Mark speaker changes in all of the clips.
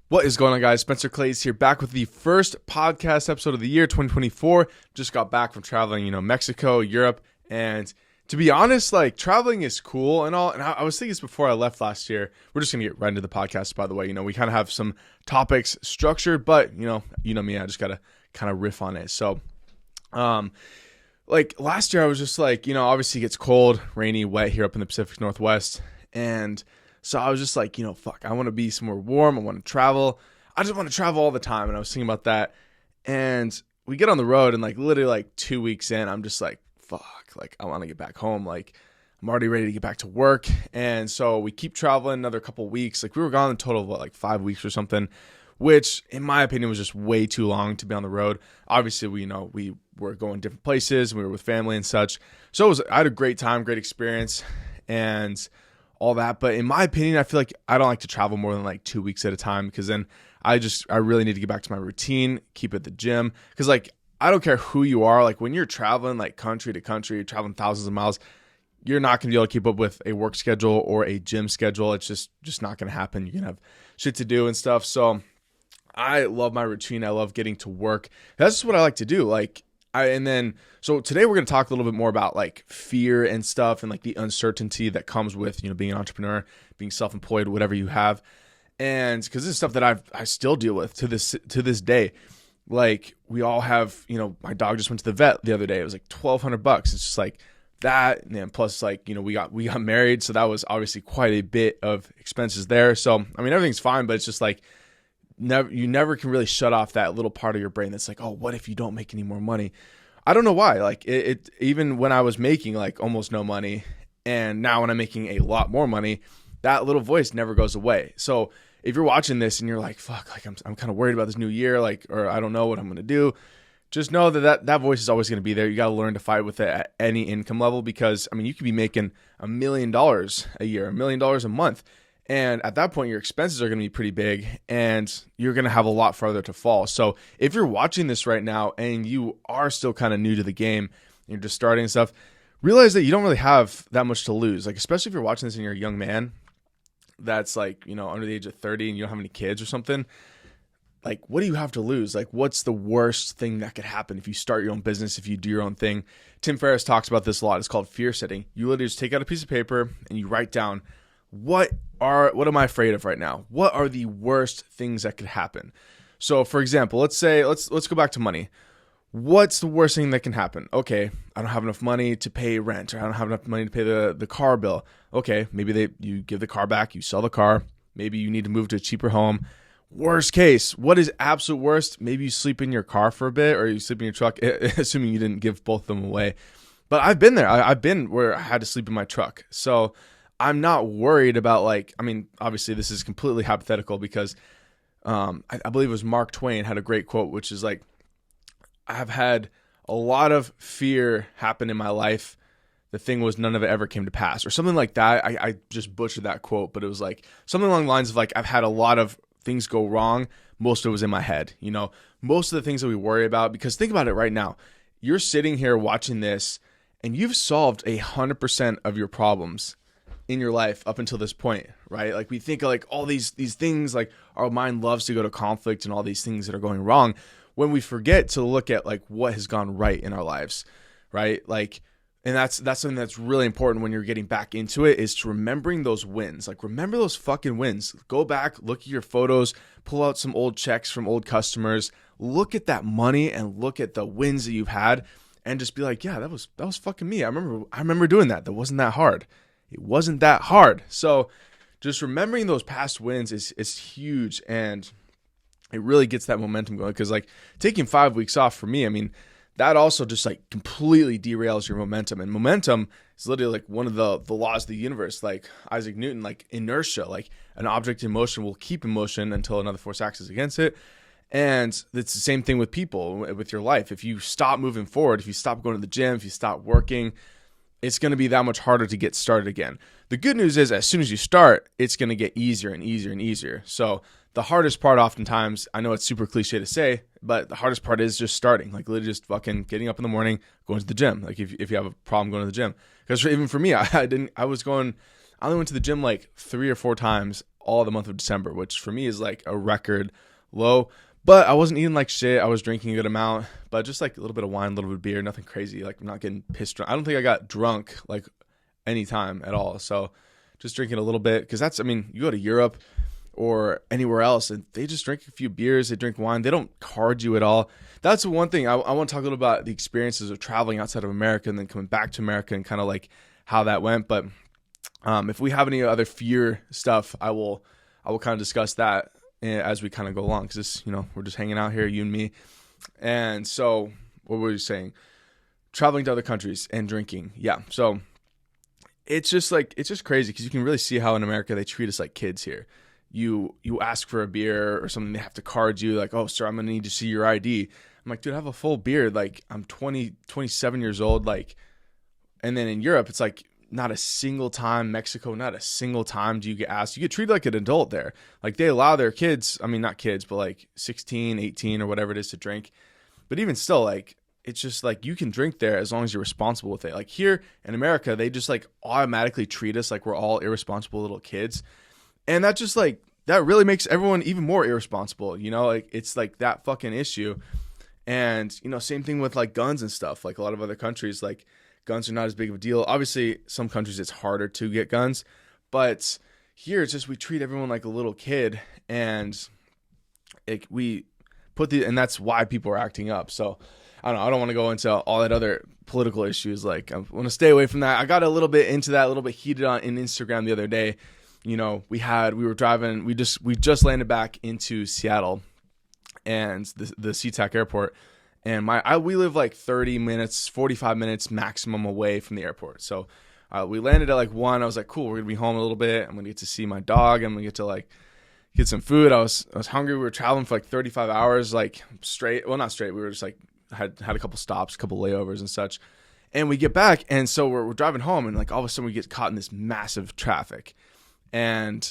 Speaker 1: What is going on, guys? Spencer Clays here, back with the first podcast episode of the year 2024. Just got back from traveling, Mexico, Europe, and to be honest, like, traveling is cool and all. And I was thinking this before I left last year. We're just gonna get right into the podcast, by the way. We kind of have some topics structured, but you know me, I just gotta kind of riff on it. So, like last year, I was just like, obviously it gets cold, rainy, wet here up in the Pacific Northwest, and so I was just like, fuck, I want to be somewhere warm. I want to travel. I just want to travel all the time. And I was thinking about that. And we get on the road and literally 2 weeks in, I'm just like, fuck, I want to get back home. I'm already ready to get back to work. And so we keep traveling another couple weeks. We were gone in total of 5 weeks or something, which in my opinion was just way too long to be on the road. Obviously, we were going different places. We were with family and such. So I had a great time, great experience. And all that. But in my opinion, I feel like I don't like to travel more than 2 weeks at a time, because then I really need to get back to my routine, keep at the gym. Because I don't care who you are. When you're traveling country to country, you're traveling thousands of miles, you're not going to be able to keep up with a work schedule or a gym schedule. It's just not going to happen. You're going to have shit to do and stuff. So I love my routine. I love getting to work. That's just what I like to do. So today we're going to talk a little bit more about fear and stuff, and the uncertainty that comes with, being an entrepreneur, being self-employed, whatever you have. And because this is stuff that I still deal with to this day. We all have, my dog just went to the vet the other day. It was $1,200. It's just that. And then plus we got married. So that was obviously quite a bit of expenses there. So, I mean, everything's fine, but it's just you never can really shut off that little part of your brain that's oh, what if you don't make any more money? I don't know why. It even when I was making almost no money, and now when I'm making a lot more money, that little voice never goes away. So if you're watching this and you're fuck, I'm kind of worried about this new year, or I don't know what I'm going to do, just know that voice is always going to be there. You got to learn to fight with it at any income level, because I mean, you could be making $1 million a year, $1 million a month. And at that point, your expenses are going to be pretty big, and you're going to have a lot farther to fall. So if you're watching this right now and you are still kind of new to the game, you're just starting and stuff, realize that you don't really have that much to lose. Especially if you're watching this and you're a young man that's under the age of 30 and you don't have any kids or something. What do you have to lose? What's the worst thing that could happen if you start your own business, if you do your own thing? Tim Ferriss talks about this a lot. It's called fear setting. You literally just take out a piece of paper and you write down, what am I afraid of right now? What are the worst things that could happen? So for example, let's go back to money. What's the worst thing that can happen? Okay, I don't have enough money to pay rent, or I don't have enough money to pay the car bill. Okay, maybe you give the car back, you sell the car. Maybe you need to move to a cheaper home. Worst case, what is absolute worst? Maybe you sleep in your car for a bit, or you sleep in your truck, assuming you didn't give both of them away. But I've been there. I've been where I had to sleep in my truck. So I'm not worried about obviously this is completely hypothetical, because I believe it was Mark Twain had a great quote, which is I've had a lot of fear happen in my life. The thing was, none of it ever came to pass, or something like that. I just butchered that quote, but it was something along the lines of I've had a lot of things go wrong. Most of it was in my head, most of the things that we worry about, because think about it right now. You're sitting here watching this and you've solved 100% of your problems in your life up until this point, right? We think of all these things, our mind loves to go to conflict and all these things that are going wrong, when we forget to look at what has gone right in our lives, right? And that's something that's really important when you're getting back into it, is to remembering those wins. Remember those fucking wins. Go back, look at your photos, pull out some old checks from old customers, look at that money and look at the wins that you've had, and just be yeah, that was fucking me. I remember doing that. That wasn't that hard. It wasn't that hard. So just remembering those past wins is huge, and it really gets that momentum going. Because taking 5 weeks off for me, I mean, that also just completely derails your momentum. And momentum is literally one of the laws of the universe. Isaac Newton, inertia, an object in motion will keep in motion until another force acts against it. And it's the same thing with people, with your life. If you stop moving forward, if you stop going to the gym, if you stop working, it's going to be that much harder to get started again. The good news is, as soon as you start, it's going to get easier and easier and easier. So the hardest part oftentimes, I know it's super cliche to say, but the hardest part is just starting. Literally just fucking getting up in the morning, going to the gym. If you have a problem going to the gym. Because even for me, I only went to the gym 3 or 4 times all the month of December, which for me is like a record low. But I wasn't eating like shit. I was drinking a good amount, but just like a little bit of wine, a little bit of beer, nothing crazy. Like I'm not getting pissed drunk. I don't think I got drunk like any time at all. So just drinking a little bit, because that's, I mean, you go to Europe or anywhere else and they just drink a few beers, they drink wine, they don't card you at all. That's the one thing I want to talk a little about, the experiences of traveling outside of America and then coming back to America and kind of like how that went. But if we have any other fear stuff, I will kind of discuss that as we kind of go along, because we're just hanging out here, you and me. And so what were you saying? Traveling to other countries and drinking. Yeah. So it's just crazy, because you can really see how in America they treat us like kids here. You ask for a beer or something, they have to card you like, oh, sir, I'm going to need to see your ID. I'm like, dude, I have a full beard. Like, I'm 27 years old. Like, and then in Europe, it's like not a single time, Mexico, not a single time do you get asked. You get treated like an adult there. Like, they allow their kids, I mean, not kids, but like 16, 18 or whatever it is to drink. But even still, like, it's just like you can drink there as long as you're responsible with it. Like here in America, they just like automatically treat us like we're all irresponsible little kids. And that just like, that really makes everyone even more irresponsible, like it's like that fucking issue. And, same thing with like guns and stuff. Like a lot of other countries, like guns are not as big of a deal. Obviously, some countries it's harder to get guns, but here it's just, we treat everyone like a little kid, and and that's why people are acting up. So I don't want to go into all that other political issues. Like, I want to stay away from that. I got a little bit into that, a little bit heated on in Instagram the other day. We were driving, we just landed back into Seattle and the SeaTac airport. And we live like 30 minutes, 45 minutes maximum away from the airport. So we landed at like 1. I was like, cool, we're going to be home a little bit. I'm going to get to see my dog. I'm going to get to like get some food. I was hungry. We were traveling for like 35 hours, like straight. Well, not straight. We were just like, had a couple stops, a couple layovers and such. And we get back. And so we're driving home, and like all of a sudden we get caught in this massive traffic. And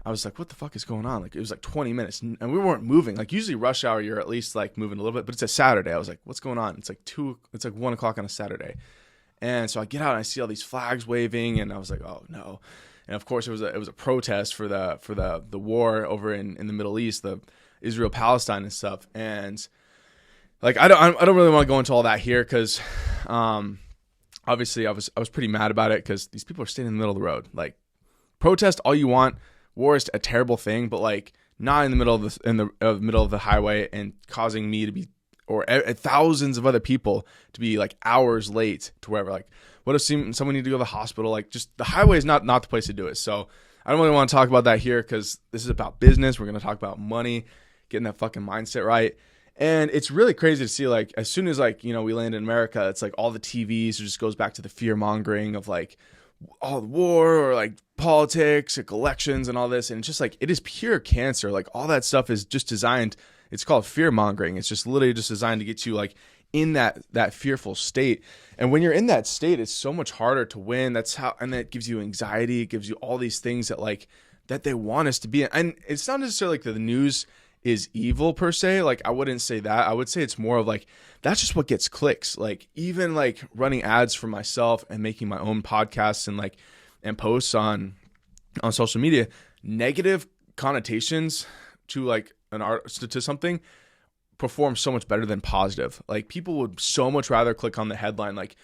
Speaker 1: I was like, what the fuck is going on? Like, it was like 20 minutes and we weren't moving. Like, usually rush hour, you're at least like moving a little bit, but it's a Saturday. I was like, what's going on? It's like 1 o'clock on a Saturday. And so I get out and I see all these flags waving, and I was like, oh no. And of course it was a protest for the war over in the Middle East, the Israel, Palestine and stuff. And like, I don't really want to go into all that here, because obviously I was pretty mad about it, because these people are standing in the middle of the road. Like, protest all you want. War is a terrible thing, but like not in the middle of middle of the highway and causing me to be, or thousands of other people to be like hours late to wherever. Like, what if someone need to go to the hospital? Like, just the highway is not the place to do it. So I don't really want to talk about that here, because this is about business. We're going to talk about money, getting that fucking mindset right. And it's really crazy to see, like, as soon as like, we land in America, it's like all the TVs just goes back to the fear mongering of like all the war or like politics, like elections and all this. And it's just like, it is pure cancer. Like, all that stuff is just designed. It's called fear mongering. It's just literally just designed to get you like in that fearful state. And when you're in that state, it's so much harder to win. And that gives you anxiety. It gives you all these things that they want us to be in. And it's not necessarily like the news is evil per se. Like, I wouldn't say that. I would say it's more of like, that's just what gets clicks. Like, even like running ads for myself and making my own podcasts and posts on social media, negative connotations to like an art to something perform so much better than positive. Like, people would so much rather click on the headline, like,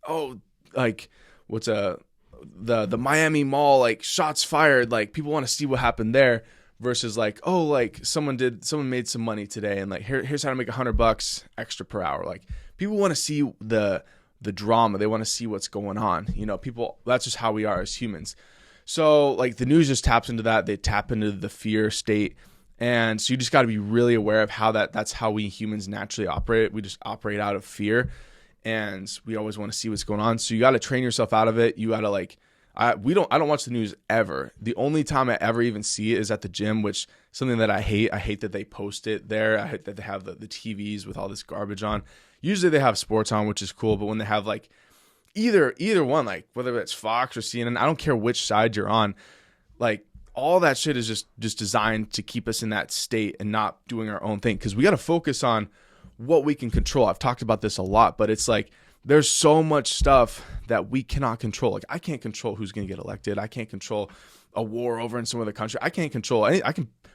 Speaker 1: oh, like the Miami Mall, like shots fired. Like, people want to see what happened there, versus like, oh, like someone made some money today, and like here's how to make $100 extra per hour. Like, people want to see the drama. They want to see what's going on. People, that's just how we are as humans. So like, the news just taps into that. They tap into the fear state. And so you just got to be really aware of how that's how we humans naturally operate. We just operate out of fear, and we always want to see what's going on. So you got to train yourself out of it. You got to like, I don't watch the news ever. The only time I ever even see it is at the gym, which something that I hate. I hate that they post it there. I hate that they have the TVs with all this garbage on. Usually they have sports on, which is cool. But when they have like either one, like whether it's Fox or CNN, I don't care which side you're on. Like, all that shit is just designed to keep us in that state and not doing our own thing. Because we got to focus on what we can control. I've talked about this a lot, but it's like, there's so much stuff that we cannot control. Like, I can't control who's going to get elected. I can't control, a war over in some other country. I can't control any.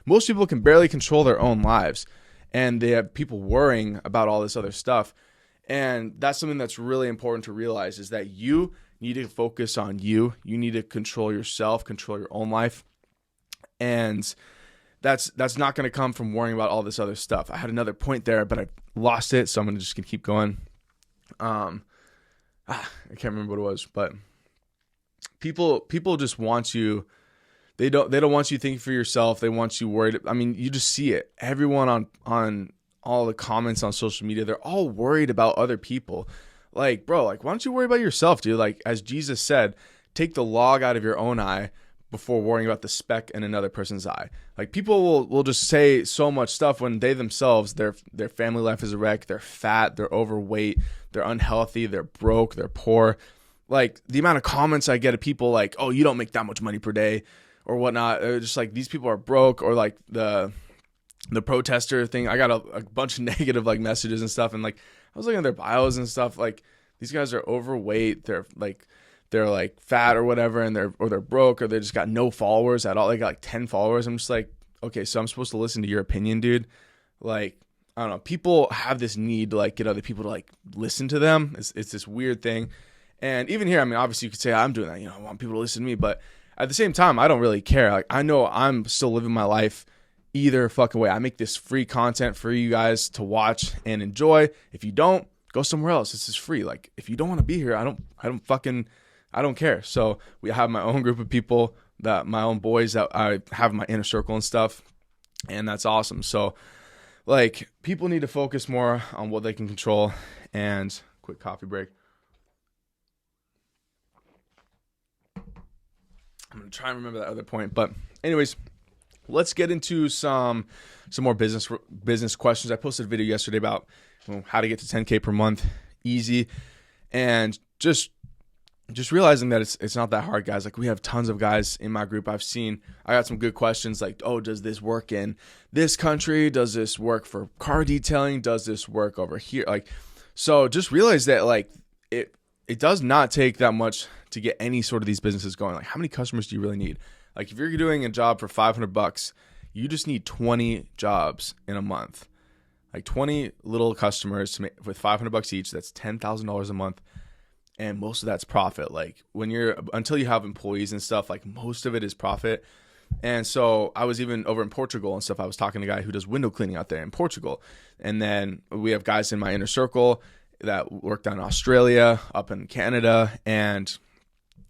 Speaker 1: Most people can barely control their own lives, and they have people worrying about all this other stuff. And that's something that's really important to realize, is that you need to focus on you. You need to control yourself, control your own life. And that's not going to come from worrying about all this other stuff. I had another point there, but I lost it, so I'm just going to keep going. I can't remember what it was, but people just want you. They don't want you thinking for yourself. They want you worried. I mean, you just see it. Everyone on all the comments on social media, they're all worried about other people. Like, bro, like, why don't you worry about yourself, dude? Like, as Jesus said, take the log out of your own eye before worrying about the speck in another person's eye. Like, people will just say so much stuff when they themselves, their family life is a wreck. They're fat, they're overweight, they're unhealthy, they're broke, they're poor. Like, the amount of comments I get of people like, oh, you don't make that much money per day or whatnot. They're just like, these people are broke. Or like the protester thing, I got a bunch of negative like messages and stuff, and like I was looking at their bios and stuff, like these guys are overweight, they're like fat or whatever, and they're broke, or they just got no followers at all. They got like 10 followers. I'm just like, okay, so I'm supposed to listen to your opinion, dude? Like, I don't know. People have this need to like get other people to like listen to them. It's this weird thing. And even here, I mean, obviously you could say I'm doing that, I want people to listen to me, but at the same time, I don't really care. Like, I know I'm still living my life either fucking way. I make this free content for you guys to watch and enjoy. If you don't, go somewhere else. This is free. Like, if you don't want to be here, I don't care. So we have my own group of people, my own boys that I have in my inner circle and stuff. And that's awesome. So like, people need to focus more on what they can control. And quick coffee break. I'm going to try and remember that other point. But anyways, let's get into some more business questions. I posted a video yesterday about how to get to 10K per month easy, and just realizing that it's not that hard, guys. Like, we have tons of guys in my group. I got some good questions like, oh, does this work in this country? Does this work for car detailing? Does this work over here? Like, so just realize that like it does not take that much to get any sort of these businesses going. Like, how many customers do you really need? Like, if you're doing a job for $500, you just need 20 jobs in a month. Like 20 little customers with $500 each. That's $10,000 a month, and most of that's profit. Like, until you have employees and stuff, like most of it is profit. And so I was even over in Portugal and stuff. I was talking to a guy who does window cleaning out there in Portugal, and then we have guys in my inner circle that work down in Australia, up in Canada, and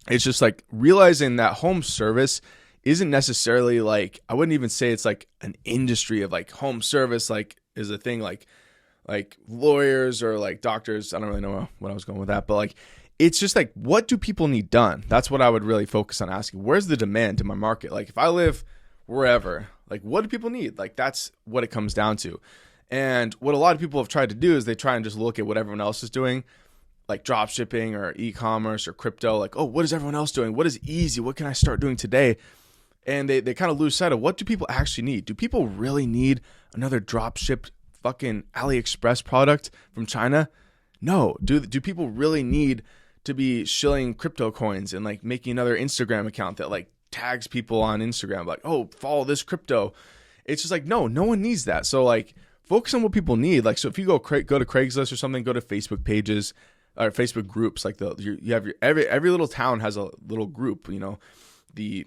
Speaker 1: it's just like realizing that home service isn't necessarily like, I wouldn't even say it's like an industry of like home service, like is a thing like lawyers or like doctors. I don't really know what I was going with that, but like, it's just like, what do people need done? That's what I would really focus on asking. Where's the demand in my market? Like, if I live wherever, like, what do people need? Like, that's what it comes down to. And what a lot of people have tried to do is they try and just look at what everyone else is doing, like drop shipping or e-commerce or crypto. Like, oh, what is everyone else doing? What is easy? What can I start doing today? And they kind of lose sight of, what do people actually need? Do people really need another drop shipped fucking AliExpress product from China? No. Do people really need to be shilling crypto coins and like making another Instagram account that like tags people on Instagram, like, oh, follow this crypto? It's just like, no one needs that. So like, focus on what people need. Like, so if you go to Craigslist or something, go to Facebook pages or Facebook groups. Like you have every little town has a little group, the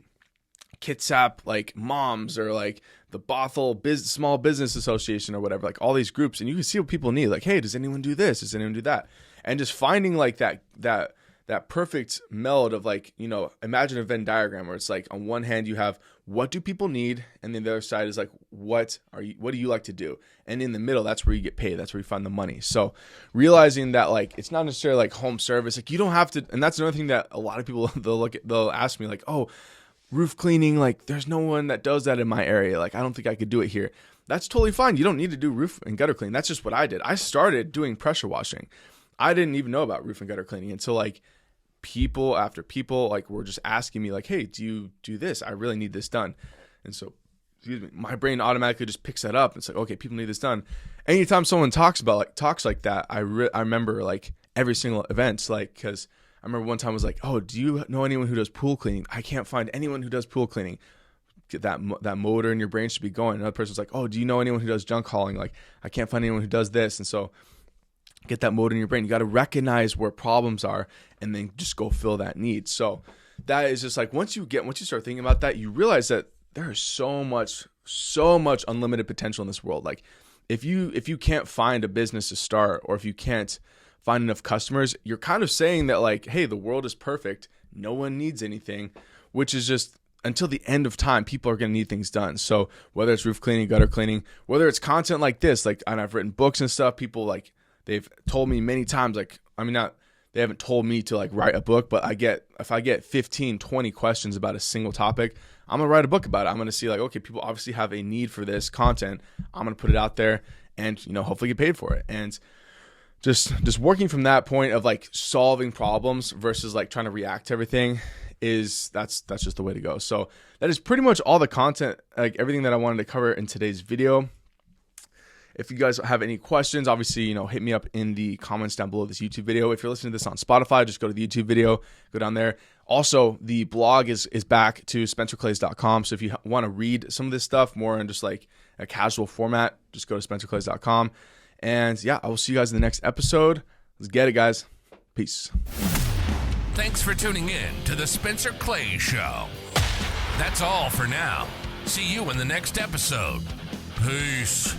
Speaker 1: Kitsap like moms, or like the Bothell Small Business Association or whatever, like all these groups, and you can see what people need. Like, hey, does anyone do this? Does anyone do that? And just finding like that perfect meld of like, imagine a Venn diagram where it's like, on one hand you have what do people need, and then the other side is like, what do you like to do? And in the middle, that's where you get paid. That's where you find the money. So realizing that like, it's not necessarily like home service. Like, you don't have to. And that's another thing that a lot of people, they'll ask me like, oh, roof cleaning, like there's no one that does that in my area. Like, I don't think I could do it here. That's totally fine. You don't need to do roof and gutter cleaning. That's just what I did. I started doing pressure washing. I didn't even know about roof and gutter cleaning until like people after people like were just asking me like, hey, do you do this? I really need this done. And so, my brain automatically just picks that up. It's like, okay, people need this done. Anytime someone talks like that, I remember like every single event, like, because I remember one time I was like, oh, do you know anyone who does pool cleaning? I can't find anyone who does pool cleaning. Get that motor in your brain should be going. Another person's like, oh, do you know anyone who does junk hauling? Like, I can't find anyone who does this. And so get that motor in your brain. You got to recognize where problems are and then just go fill that need. So that is just like, once you start thinking about that, you realize that there is so much unlimited potential in this world. Like, if you can't find a business to start, or if you can't find enough customers, you're kind of saying that, like, hey, the world is perfect, no one needs anything, which is just, until the end of time, people are going to need things done. So whether it's roof cleaning, gutter cleaning, whether it's content like this, like, and I've written books and stuff, people, like, they've told me many times, like, I mean, they haven't told me to, like, write a book, but if I get 15, 20 questions about a single topic, I'm going to write a book about it. I'm going to see, like, okay, people obviously have a need for this content. I'm going to put it out there and, hopefully get paid for it. And just working from that point of, like, solving problems versus, like, trying to react to everything that's just the way to go. So that is pretty much all the content, like, everything that I wanted to cover in today's video. If you guys have any questions, obviously, hit me up in the comments down below this YouTube video. If you're listening to this on Spotify, just go to the YouTube video, go down there. Also, the blog is back to spencerclays.com. So if you want to read some of this stuff more in just like a casual format, just go to spencerclays.com. And yeah, I will see you guys in the next episode. Let's get it, guys. Peace.
Speaker 2: Thanks for tuning in to the Spencer Clays Show. That's all for now. See you in the next episode. Peace.